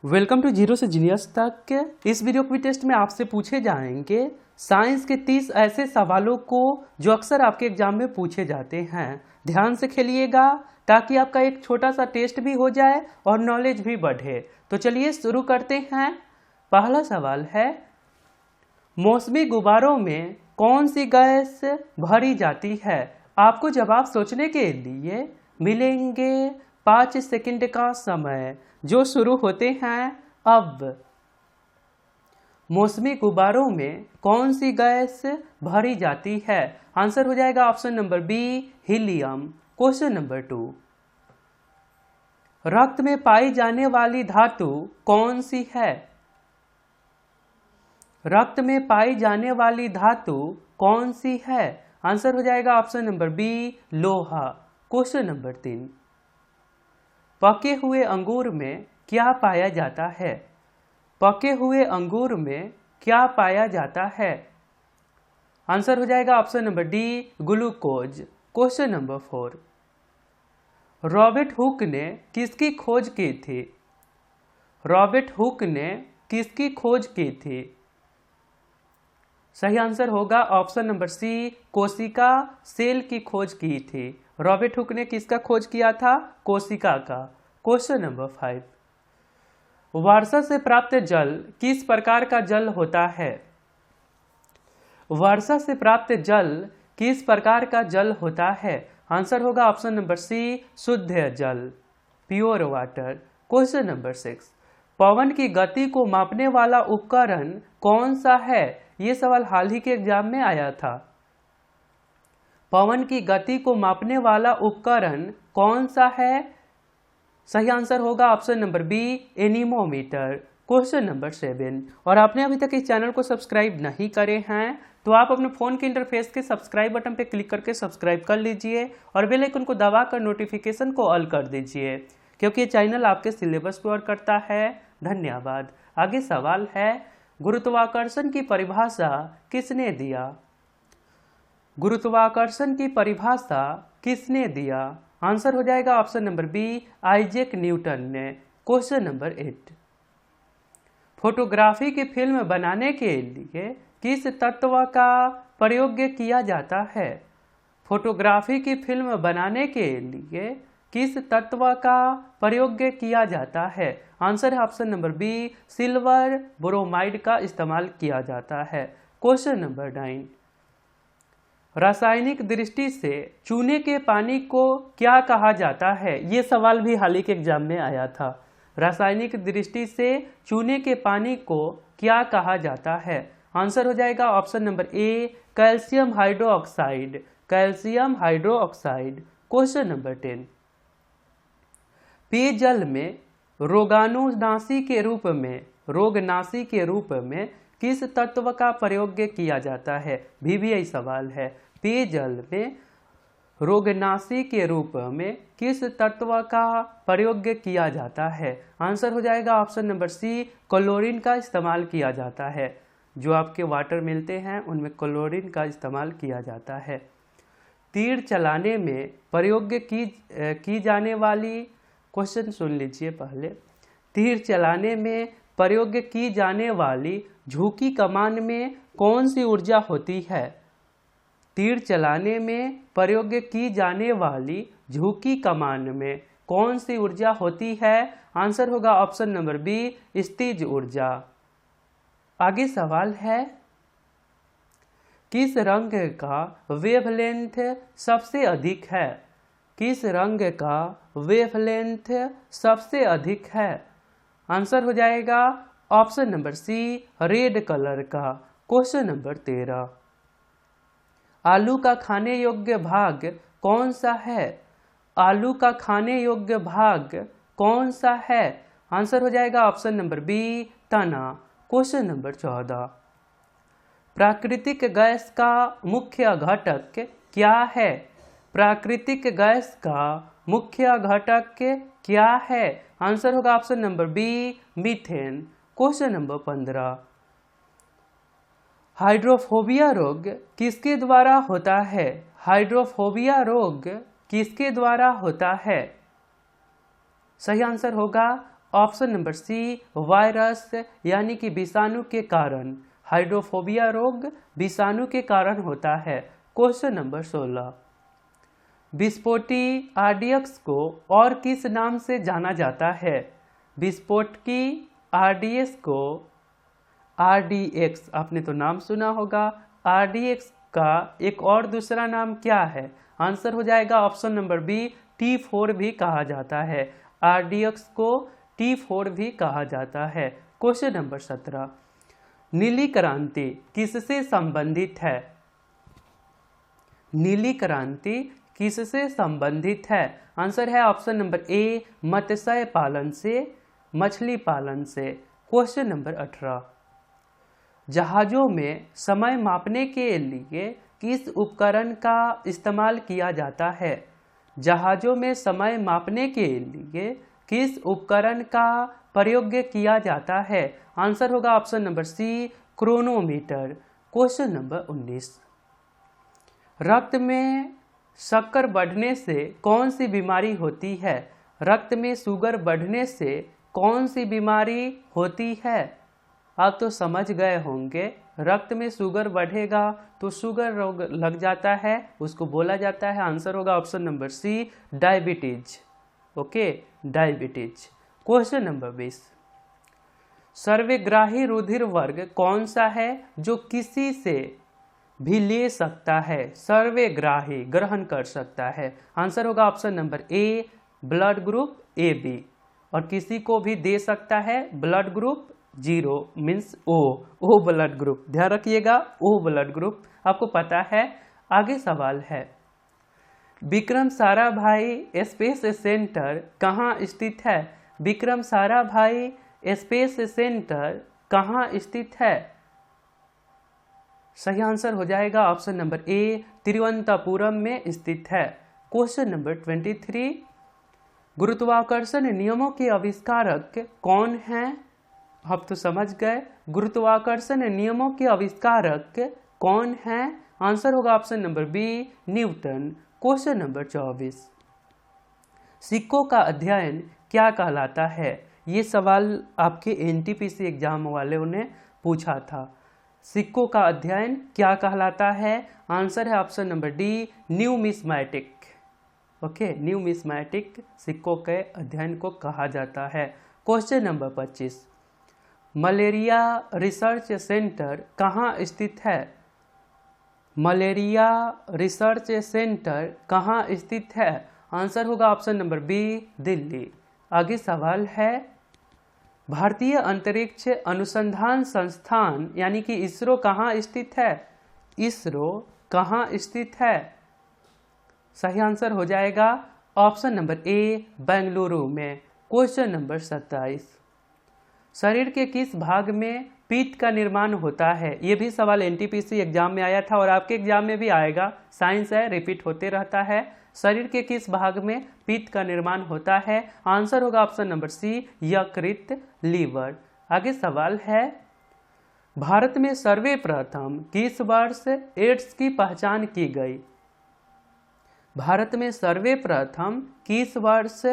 Welcome to zero से genius तक। इस वीडियो क्विज टेस्ट में आपसे पूछे जाएंगे साइंस के 30 ऐसे सवालों को जो अक्सर आपके एग्जाम में पूछे जाते हैं। ध्यान से खेलिएगा ताकि आपका एक छोटा सा टेस्ट भी हो जाए और नॉलेज भी बढ़े। तो चलिए शुरू करते हैं। पहला सवाल है, मौसमी गुब्बारों में कौन सी गैस भरी जाती है? आपको जवाब सोचने के लिए मिलेंगे 5 सेकंड का समय जो शुरू होते हैं अब। मौसमी गुब्बारों में कौन सी गैस भरी जाती है? आंसर हो जाएगा option number B, helium. Question number 2, रक्त में पाई जाने वाली धातु कौन सी है? रक्त में पाई जाने वाली धातु कौन सी है? आंसर हो जाएगा ऑप्शन नंबर बी, लोहा। क्वेश्चन नंबर 3, पके हुए अंगूर में क्या पाया जाता है? पके हुए अंगूर में क्या पाया जाता है? आंसर हो जाएगा option number D, glucose. Question number 4, Robert Hooke ने किसकी खोज की थी? रॉबर्ट हुक ने किसकी खोज की थी? सही आंसर होगा ऑप्शन नंबर सी, कोशिका सेल की खोज की थी। रॉबर्ट हुक ने किसका खोज किया था? कोशिका का। क्वेश्चन नंबर 5, वर्षा से प्राप्त जल किस प्रकार का जल होता है? वर्षा से प्राप्त जल किस प्रकार का जल होता है? आंसर होगा ऑप्शन नंबर सी, शुद्ध जल, प्योर वाटर। क्वेश्चन नंबर 6, पवन की गति को मापने वाला उपकरण कौन सा है? ये सवाल हाल ही के एग्जाम में आया था। पवन की गति को मापने वाला उपकरण कौन सा है? सही आंसर होगा option number B, anemometer. Question number 7, और आपने अभी तक इस चैनल को सब्सक्राइब नहीं करे हैं तो आप अपने फोन के इंटरफेस के सब्सक्राइब बटन पर क्लिक करके सब्सक्राइब कर लीजिए और बेल आइकन को दबाकर नोटिफिकेशन को ऑल कर दीजिए, क्योंकि ये चैनल आपके सिलेबस पर वर्क करता है। धन्यवाद। आगे सवाल है, गुरुत्वाकर्षण की परिभाषा किसने दिया? गुरुत्वाकर्षण की परिभाषा किसने दिया? आंसर हो जाएगा option number B, Isaac Newton ने। क्वेश्चन नंबर 8, फोटोग्राफी की फिल्म बनाने के लिए किस तत्व का प्रयोग किया जाता है? फोटोग्राफी की फिल्म बनाने के लिए किस तत्व का प्रयोग किया जाता है? आंसर है option number B, silver bromide का इस्तेमाल किया जाता है। क्वेश्चन नंबर 9, रासायनिक दृष्टि से चूने के पानी को क्या कहा जाता है? ये सवाल भी हाल ही के एग्जाम में आया था। रासायनिक दृष्टि से चूने के पानी को क्या कहा जाता है? आंसर हो जाएगा ऑप्शन नंबर ए, calcium hydroxide. Calcium hydroxide. Question number 10, पेयजल में रोगाणुनाशी के रूप में किस तत्व का प्रयोग किया जाता है? भी यही सवाल है। पेयजल में रोगनाशी के रूप में किस तत्व का प्रयोग किया जाता है? आंसर हो जाएगा ऑप्शन नंबर सी, क्लोरीन का इस्तेमाल किया जाता है। जो आपके वाटर मिलते हैं उनमें क्लोरीन का इस्तेमाल किया जाता है। तीर चलाने में प्रयोग की जाने वाली, क्वेश्चन सुन लीजिए पहले, तीर चलाने में प्रयोग की जाने वाली झुकी कमान में कौन सी ऊर्जा होती है? तीर चलाने में प्रयोग की जाने वाली झुकी कमान में कौन सी ऊर्जा होती है? आंसर होगा ऑप्शन नंबर बी, स्थिज ऊर्जा। आगे सवाल है, किस रंग का वेवलेंथ सबसे अधिक है? किस रंग का वेवलेंथ सबसे अधिक है? आंसर हो जाएगा option number C, red colour का। क्वेश्चन नंबर 13, आलू का खाने योग्य भाग कौन सा है? आलू का खाने योग्य भाग कौन सा है? आंसर हो जाएगा ऑप्शन नंबर बी, तना। क्वेश्चन नंबर 14, प्राकृतिक गैस का मुख्य घटक क्या है? प्राकृतिक गैस का मुख्य घटक क्या है? आंसर होगा option number B, methane. Question number 15, hydrophobia रोग किसके द्वारा होता है? हाइड्रोफोबिया रोग किसके द्वारा होता है? सही आंसर होगा ऑप्शन नंबर सी वायरस यानी कि विषाणु के कारण। हाइड्रोफोबिया रोग विषाणु के कारण होता है। क्वेश्चन नंबर 16, विस्फोटी आरडीएक्स को और किस नाम से जाना जाता है? विस्फोटकी आरडीएक्स को आरडीएक्स, आपने तो नाम सुना होगा, आरडीएक्स का एक और दूसरा नाम क्या है? आंसर हो जाएगा ऑप्शन नंबर बी T4 भी कहा जाता है। आरडीएक्स को T4 भी कहा जाता है। क्वेश्चन नंबर 17, नीली क्रांति किससे संबंधित है? नीली क्रांति किससे संबंधित है? आंसर है ऑप्शन नंबर ए मत्स्य पालन से, मछली पालन से। क्वेश्चन नंबर 18, जहाजों में समय मापने के लिए किस उपकरण का इस्तेमाल किया जाता है? जहाजों में समय मापने के लिए किस उपकरण का प्रयोग किया जाता है? आंसर होगा option number C chronometer. Question number 19, रक्त में शक्कर बढ़ने से कौन सी बीमारी होती है? रक्त में शुगर बढ़ने से कौन सी बीमारी होती है? आप तो समझ गए होंगे, रक्त में शुगर बढ़ेगा तो शुगर रोग लग जाता है, उसको बोला जाता है। आंसर होगा option number C diabetes. Okay, diabetes. Question number 20, सर्वग्राही रुधिर वर्ग कौन सा है जो किसी से भी ले सकता है? सर्वग्राही, ग्रहण कर सकता है। आंसर होगा option number A blood group A B, और किसी को भी दे सकता है blood group 0 means O blood group. ध्यान रखिएगा, ओ ब्लड ग्रुप आपको पता है। आगे सवाल है, विक्रम साराभाई स्पेस सेंटर कहाँ स्थित है? विक्रम साराभाई स्पेस सेंटर कहाँ स्थित है? सही आंसर हो जाएगा ऑप्शन नंबर ए तिरुवनंतपुरम में स्थित है। क्वेश्चन नंबर 23, गुरुत्वाकर्षण नियमों के आविष्कारक कौन हैं? आप तो समझ गए, गुरुत्वाकर्षण नियमों के आविष्कारक कौन हैं? आंसर होगा option number B Newton. Question number 24, सिक्कों का अध्ययन क्या कहलाता है? ये सवाल आपके एनटीपीसी एग्जाम वालों ने पूछा था। सिक्कों का अध्ययन क्या कहलाता है? आंसर है option number D numismatic. Okay, numismatic सिक्कों के अध्ययन को कहा जाता है। Question number 25, malaria research centre कहाँ स्थित है? मलेरिया रिसर्च सेंटर कहाँ स्थित है? आंसर होगा ऑप्शन नंबर बी दिल्ली। आगे सवाल है, भारतीय अंतरिक्ष अनुसंधान संस्थान यानी कि इसरो कहाँ स्थित है? इसरो कहाँ स्थित है? सही आंसर हो जाएगा ऑप्शन नंबर ए बेंगलुरु में। क्वेश्चन नंबर 27, शरीर के किस भाग में पित्त का निर्माण होता है? ये भी सवाल एनटीपीसी एग्जाम में आया था और आपके एग्जाम में भी आएगा, साइंस है, रिपीट होते रहता है। शरीर के किस भाग में पित्त का निर्माण होता है? आंसर होगा ऑप्शन नंबर सी यकृत, लीवर। आगे सवाल है, भारत में सर्वप्रथम किस वर्ष एड्स की पहचान की गई? भारत में सर्वप्रथम किस वर्ष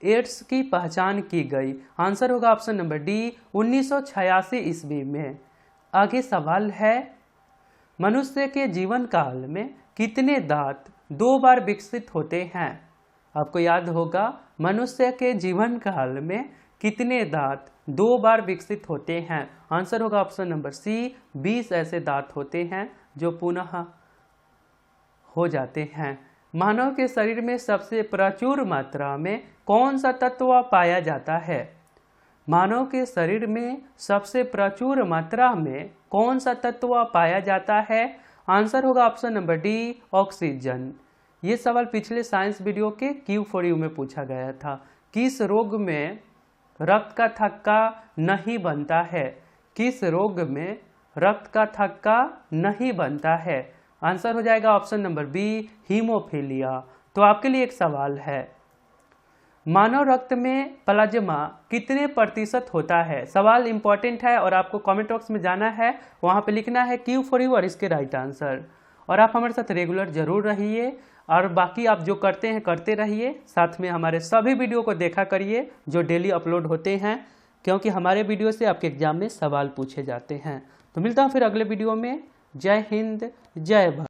एड्स की पहचान की गई? आंसर होगा ऑप्शन नंबर डी 1986 ईस्वी में। आगे सवाल है, मनुष्य के जीवन काल में कितने दांत 2 बार विकसित होते हैं? आपको याद होगा, मनुष्य के जीवन काल में कितने दांत 2 बार विकसित होते हैं? आंसर होगा ऑप्शन नंबर सी 20 ऐसे दांत होते हैं जो पुनः हो जाते हैं। मानव के शरीर में सबसे प्रचुर मात्रा में कौन सा तत्व पाया जाता है? मानव के शरीर में सबसे प्रचुर मात्रा में कौन सा तत्व पाया जाता है? आंसर होगा ऑप्शन नंबर डी ऑक्सीजन। ये सवाल पिछले साइंस वीडियो के Q4U में पूछा गया था। किस रोग में रक्त का थक्का नहीं बनता है? किस रोग में रक्त का थक्का नहीं बनता है? आंसर हो जाएगा ऑप्शन नंबर बी हीमोफीलिया। तो आपके लिए एक सवाल है, मानव रक्त में प्लाज्मा कितने प्रतिशत होता है? सवाल इंपॉर्टेंट है और आपको कमेंट बॉक्स में जाना है, वहां पे लिखना है Q4U और इसके राइट आंसर। और आप हमारे साथ रेगुलर जरूर रहिए। और बाकी आप जो करते हैं करते रहिए, साथ में हमारे सभी वीडियो को देखा करिए जो डेली अपलोड होते हैं, क्योंकि हमारे वीडियो से आपके एग्जाम में सवाल पूछे जाते हैं। तो मिलता हूँ फिर अगले वीडियो में। जय हिंद, जय भारत।